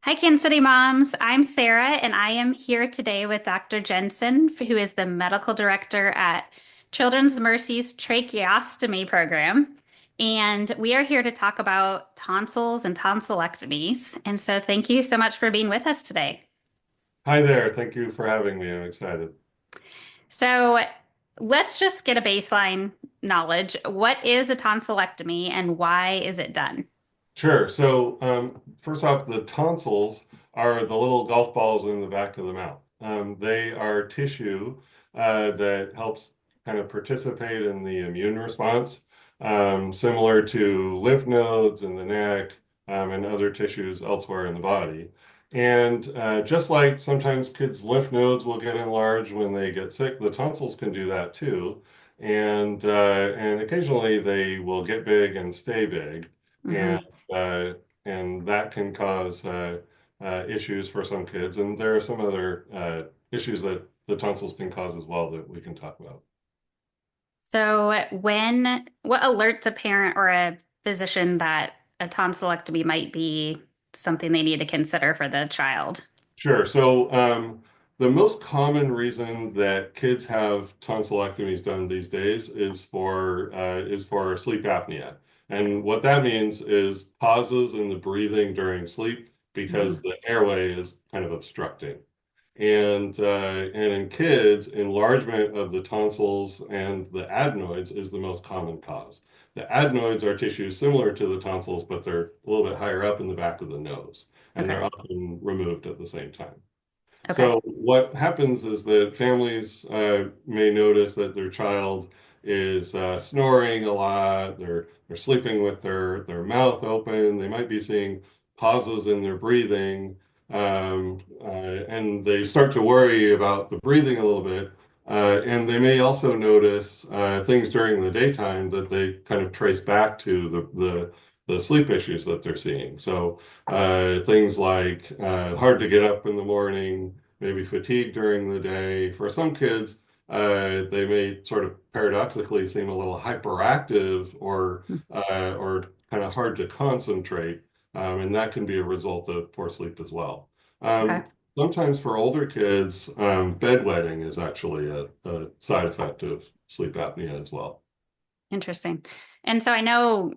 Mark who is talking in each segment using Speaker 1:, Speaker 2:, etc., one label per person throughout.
Speaker 1: Hi, Kansas City moms. I'm Sarah, and I am here today with Dr. Jensen, who is the medical director at Children's Mercy's tracheostomy program. And we are here to talk about tonsils and tonsillectomies. And so, thank you so much for being with us today.
Speaker 2: Hi there. Thank you for having me. I'm excited.
Speaker 1: So, let's just get a baseline knowledge. What is a tonsillectomy and why is it done?
Speaker 2: Sure. First off, the tonsils are the little golf balls in the back of the mouth. They are tissue that helps kind of participate in the immune response, similar to lymph nodes in the neck, and other tissues elsewhere in the body. And just like sometimes kids' lymph nodes will get enlarged when they get sick, the tonsils can do that too. And occasionally they will get big and stay big. And
Speaker 1: Hmm.
Speaker 2: uh, and that can cause issues for some kids. And there are some other issues that the tonsils can cause as well that we can talk about.
Speaker 1: So, what alerts a parent or a physician that a tonsillectomy might be something they need to consider for the child?
Speaker 2: Sure. The most common reason that kids have tonsillectomies done these days is for sleep apnea. And what that means is pauses in the breathing during sleep because
Speaker 1: Mhm.
Speaker 2: the airway is kind of obstructing. And in kids, enlargement of the tonsils and the adenoids is the most common cause. The adenoids are tissues similar to the tonsils, but they're a little bit higher up in the back of the nose, and
Speaker 1: Okay.
Speaker 2: they're often removed at the same time.
Speaker 1: Okay.
Speaker 2: So what happens is that families may notice that their child is snoring a lot. They're sleeping with their mouth open. They might be seeing pauses in their breathing, and they start to worry about the breathing a little bit. And they may also notice things during the daytime that they kind of trace back to the sleep issues that they're seeing. Things like hard to get up in the morning, maybe fatigue during the day. For some kids, they may sort of paradoxically seem a little hyperactive or kind of hard to concentrate, and that can be a result of poor sleep as well.
Speaker 1: Okay.
Speaker 2: Um, Sometimes for older kids, bedwetting is actually a side effect of sleep apnea as well.
Speaker 1: Interesting. And so I know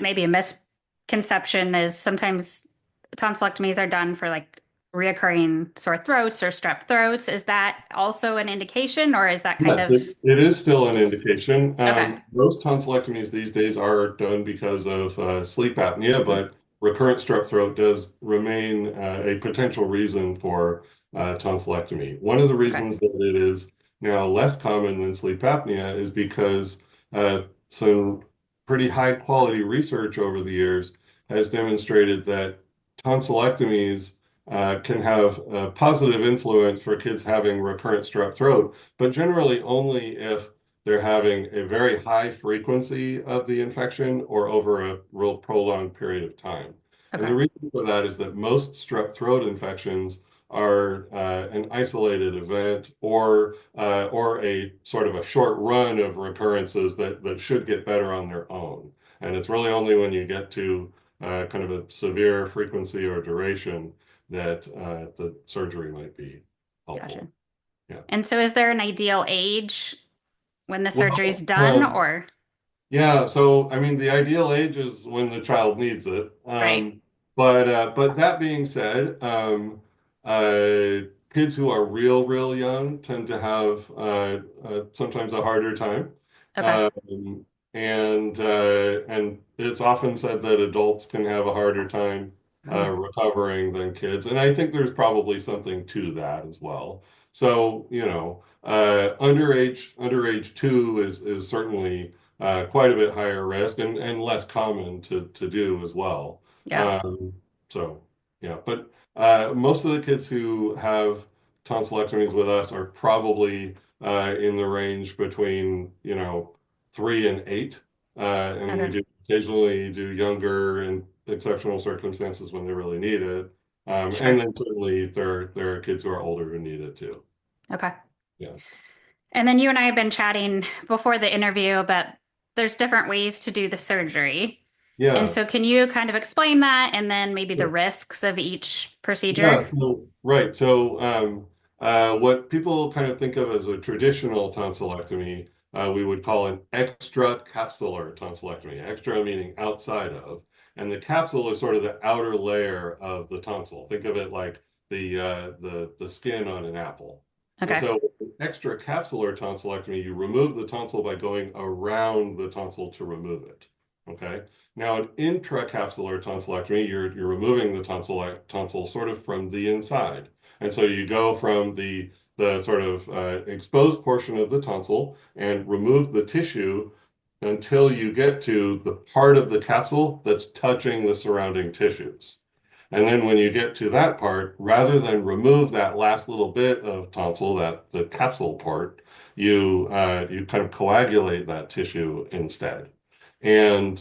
Speaker 1: maybe a misconception is sometimes tonsillectomies are done for like reoccurring sore throats or strep throats. Is that also an indication, or is that kind
Speaker 2: Yes,
Speaker 1: of
Speaker 2: it is still an indication.
Speaker 1: okay?
Speaker 2: Most tonsillectomies these days are done because of sleep apnea,
Speaker 1: Mhm.
Speaker 2: but recurrent strep throat does remain a potential reason for tonsillectomy. One of the
Speaker 1: Okay.
Speaker 2: reasons that it is now less common than sleep apnea is because some pretty high quality research over the years has demonstrated that tonsillectomies can have a positive influence for kids having recurrent strep throat, but generally only if they're having a very high frequency of the infection or over a real prolonged period of time. And the
Speaker 1: Okay.
Speaker 2: reason for that is that most strep throat infections are an isolated event or a sort of a short run of recurrences that should get better on their own. And it's really only when you get to kind of a severe frequency or duration that the surgery might be
Speaker 1: Gotcha.
Speaker 2: helpful. Yeah.
Speaker 1: And so is there an ideal age when the surgery's
Speaker 2: Well,
Speaker 1: done or
Speaker 2: yeah. So I mean, the ideal age is when the child needs it.
Speaker 1: right?
Speaker 2: But that being said, kids who are real young tend to have sometimes a harder time.
Speaker 1: Okay.
Speaker 2: Um, and it's often said that adults can have a harder time
Speaker 1: Mm,
Speaker 2: recovering than kids, and I think there's probably something to that as well. So, underage two is certainly quite a bit higher risk and less common to do as well.
Speaker 1: yeah.
Speaker 2: Um, so, yeah, but most of the kids who have tonsillectomies with us are probably in the range between, 3 and 8. And we
Speaker 1: Okay.
Speaker 2: do occasionally do younger in exceptional circumstances when they really need it. And
Speaker 1: Sure.
Speaker 2: then certainly there are kids who are older who need it too.
Speaker 1: Okay.
Speaker 2: Yeah.
Speaker 1: And then you and I have been chatting before the interview, but there's different ways to do the surgery. And
Speaker 2: Yeah.
Speaker 1: so can you kind of explain that and then maybe the risks of each procedure?
Speaker 2: Yeah, so right. So what people kind of think of as a traditional tonsillectomy, we would call an extracapsular tonsillectomy. Extra meaning outside of, and the capsule is sort of the outer layer of the tonsil. Think of it like the skin on an apple. And
Speaker 1: Okay.
Speaker 2: so extracapsular tonsillectomy, you remove the tonsil by going around the tonsil to remove it. Okay. Now, an intracapsular tonsillectomy, you're removing the tonsil sort of from the inside. And so you go from the sort of exposed portion of the tonsil and remove the tissue until you get to the part of the capsule that's touching the surrounding tissues. And then when you get to that part, rather than remove that last little bit of tonsil, that the capsule part, you kind of coagulate that tissue instead. And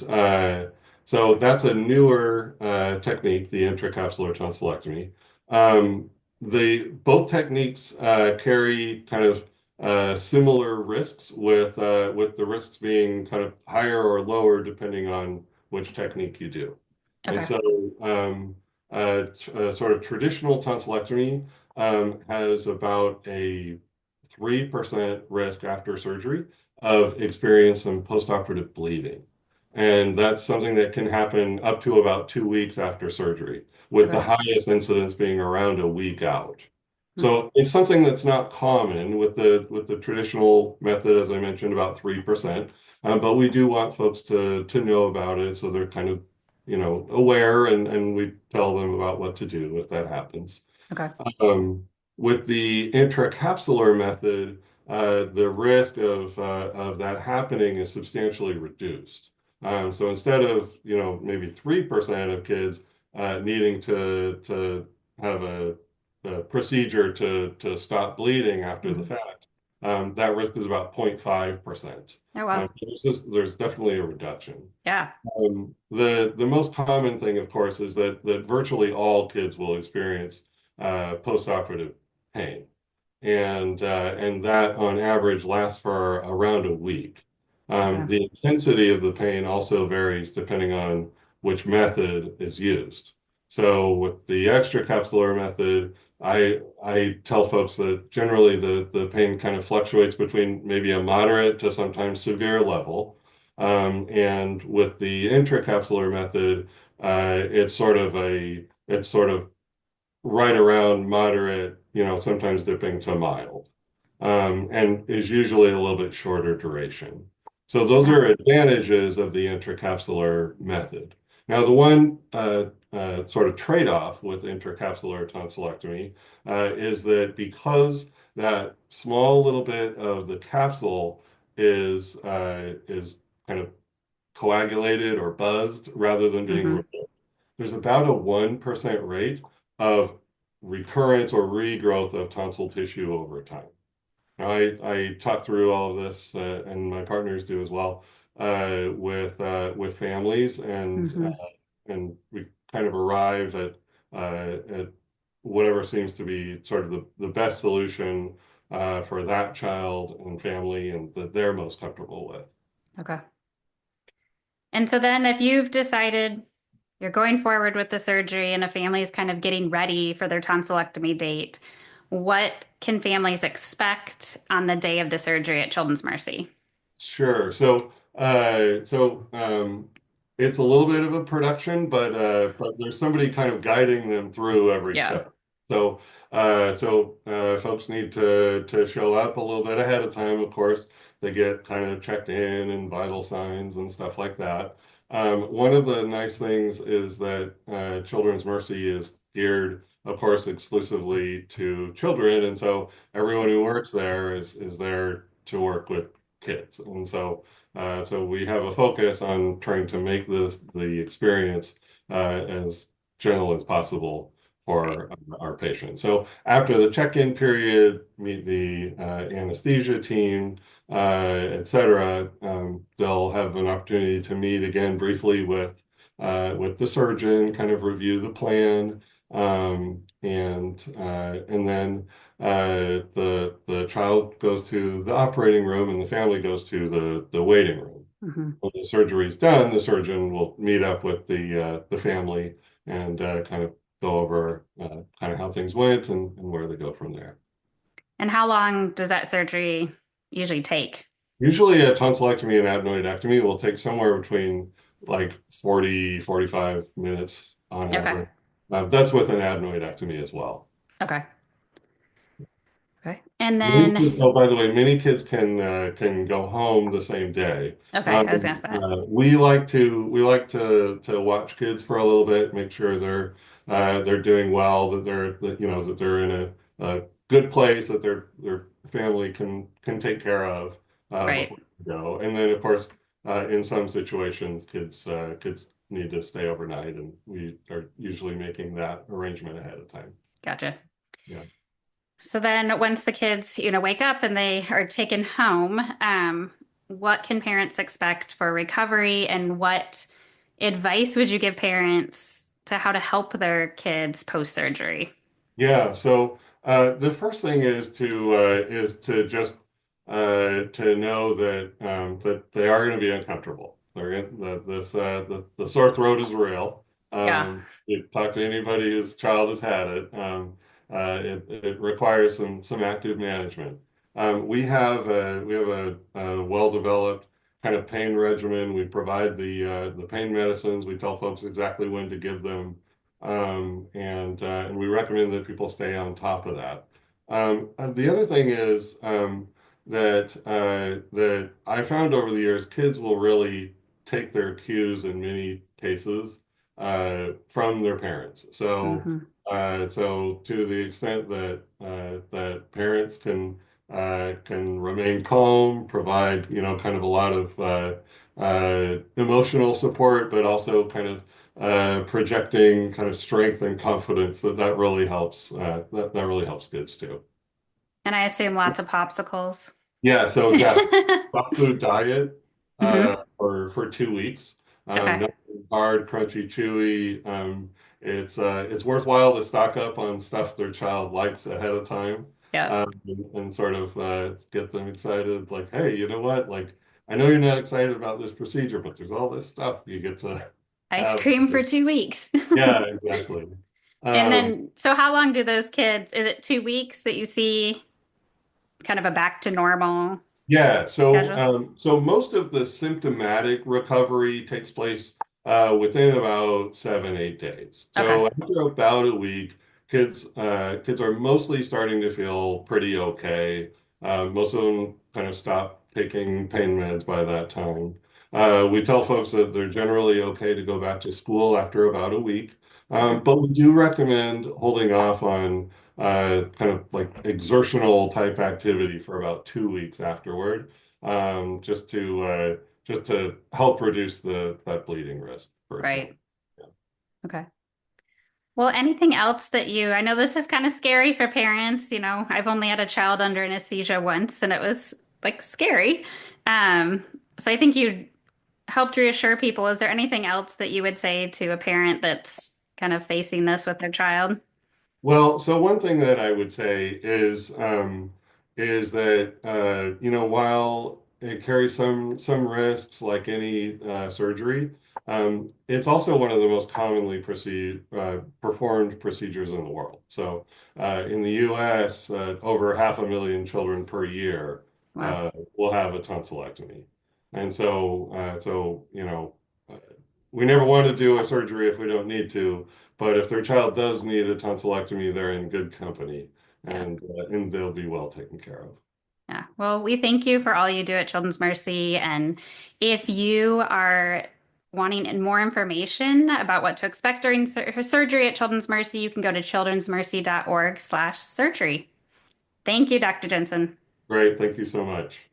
Speaker 2: so that's a newer technique, the intracapsular tonsillectomy. The both techniques carry kind of similar risks, with the risks being kind of higher or lower depending on which technique you do. And
Speaker 1: Okay.
Speaker 2: so, sort of traditional tonsillectomy has about a 3% risk after surgery of experiencing postoperative bleeding. And that's something that can happen up to about 2 weeks after surgery, with the
Speaker 1: Okay.
Speaker 2: highest incidence being around a week out.
Speaker 1: Hmm.
Speaker 2: So it's something that's not common with the traditional method, as I mentioned, about 3%. But we do want folks to know about it so they're kind of, aware, and we tell them about what to do if that happens.
Speaker 1: Okay.
Speaker 2: Um, with the intracapsular method, the risk of that happening is substantially reduced. So instead of, maybe 3% of kids needing to have a procedure to stop bleeding after the
Speaker 1: Mhm.
Speaker 2: fact, that risk is about 0.5%.
Speaker 1: Oh, wow.
Speaker 2: There's definitely a reduction.
Speaker 1: Yeah.
Speaker 2: The most common thing, of course, is that virtually all kids will experience postoperative pain, and that on average lasts for around a week.
Speaker 1: Okay.
Speaker 2: The intensity of the pain also varies depending on which method is used. So with the extracapsular method, I tell folks that generally the pain kind of fluctuates between maybe a moderate to sometimes severe level. And with the intracapsular method, it's sort of right around moderate, sometimes dipping to mild, and is usually a little bit shorter duration. So those
Speaker 1: Yeah.
Speaker 2: are advantages of the intracapsular method. Now, the one sort of trade-off with intracapsular tonsillectomy is that because that small little bit of the capsule is kind of coagulated or buzzed rather than being
Speaker 1: Hmm.
Speaker 2: removed, there's about a 1% rate of recurrence or regrowth of tonsil tissue over time. Now, I talk through all of this, and my partners do as well, with families,
Speaker 1: Hmm.
Speaker 2: and we kind of arrive at whatever seems to be sort of the best solution for that child and family, and that they're most comfortable with.
Speaker 1: Okay. And so then if you've decided you're going forward with the surgery and a family is kind of getting ready for their tonsillectomy date, what can families expect on the day of the surgery at Children's Mercy?
Speaker 2: Sure. It's a little bit of a production, but there's somebody kind of guiding them through every
Speaker 1: Yeah.
Speaker 2: step. Folks need to show up a little bit ahead of time. Of course, they get kind of checked in and vital signs and stuff like that. One of the nice things is that Children's Mercy is geared, of course, exclusively to children, and so everyone who works there is there to work with kids. And so we have a focus on trying to make the experience as gentle as possible
Speaker 1: Great.
Speaker 2: for our patients. So after the check-in period, meet the anesthesia team, et cetera. They'll have an opportunity to meet again briefly with the surgeon, kind of review the plan, and then the child goes to the operating room and the family goes to the waiting room.
Speaker 1: Hmm.
Speaker 2: When the surgery is done, the surgeon will meet up with the family and kind of go over kind of how things went and where they go from there.
Speaker 1: And how long does that surgery usually take?
Speaker 2: Usually a tonsillectomy and adenoidectomy will take somewhere between like 40-45 minutes on
Speaker 1: Okay.
Speaker 2: average. That's with an adenoidectomy as well.
Speaker 1: Okay. Okay. And
Speaker 2: Many
Speaker 1: then,
Speaker 2: kids, oh, by the way, many kids can go home the same day.
Speaker 1: okay, I was gonna say that.
Speaker 2: We like to watch kids for a little bit, make sure they're doing well, that they're in a good place, that their family can take care of
Speaker 1: Right.
Speaker 2: before they go. And then, of course, in some situations, kids need to stay overnight, and we are usually making that arrangement ahead of time.
Speaker 1: Gotcha.
Speaker 2: Yeah.
Speaker 1: So then once the kids, wake up and they are taken home, what can parents expect for recovery and what advice would you give parents to how to help their kids post-surgery?
Speaker 2: Yeah, so the first thing is to just to know that they are going to be uncomfortable. The sore throat is real.
Speaker 1: Yeah.
Speaker 2: You talk to anybody whose child has had it. It requires some active management. We have a well-developed kind of pain regimen. We provide the pain medicines. We tell folks exactly when to give them. And we recommend that people stay on top of that. And the other thing is that I found over the years, kids will really take their cues in many cases from their parents.
Speaker 1: Hmm.
Speaker 2: So to the extent that parents can remain calm, provide kind of a lot of emotional support, but also kind of projecting kind of strength and confidence that really helps that really helps kids too.
Speaker 1: And I assume lots of popsicles.
Speaker 2: Yeah, so exactly. Soft food diet
Speaker 1: Hmm.
Speaker 2: for 2 weeks.
Speaker 1: Okay.
Speaker 2: Nothing hard, crunchy, chewy. It's worthwhile to stock up on stuff their child likes ahead of time,
Speaker 1: Yep.
Speaker 2: and sort of get them excited. Like, hey, you know what? Like, I know you're not excited about this procedure, but there's all this stuff you get to
Speaker 1: Ice
Speaker 2: have.
Speaker 1: cream for 2 weeks.
Speaker 2: Yeah, exactly.
Speaker 1: And
Speaker 2: Um,
Speaker 1: then, so how long do those kids, is it 2 weeks that you see kind of a back to normal
Speaker 2: Yeah, so
Speaker 1: schedule?
Speaker 2: so most of the symptomatic recovery takes place within about 7-8 days.
Speaker 1: Okay.
Speaker 2: So after about a week, kids are mostly starting to feel pretty okay. Most of them kind of stop taking pain meds by that time. We tell folks that they're generally okay to go back to school after about a week,
Speaker 1: Hmm.
Speaker 2: but we do recommend holding off on kind of like exertional type activity for about 2 weeks afterward, just to help reduce the that bleeding risk, for example.
Speaker 1: Right. Okay. Well, anything else that I know this is kind of scary for parents. I've only had a child under anesthesia once and it was like scary. Um, so I think you helped reassure people. Is there anything else that you would say to a parent that's kind of facing this with their child?
Speaker 2: Well, so one thing that I would say is that while it carries some risks like any surgery, it's also one of the most commonly performed procedures in the world. So in the U.S., over 500,000 children per year
Speaker 1: Wow.
Speaker 2: will have a tonsillectomy, and uh, we never want to do a surgery if we don't need to. But if their child does need a tonsillectomy, they're in good company,
Speaker 1: Yeah.
Speaker 2: and they'll be well taken care of.
Speaker 1: Yeah. Well, we thank you for all you do at Children's Mercy. And if you are wanting more information about what to expect during surgery at Children's Mercy, you can go to childrensmercy.org/surgery. Thank you, Dr. Jensen.
Speaker 2: Great, thank you so much.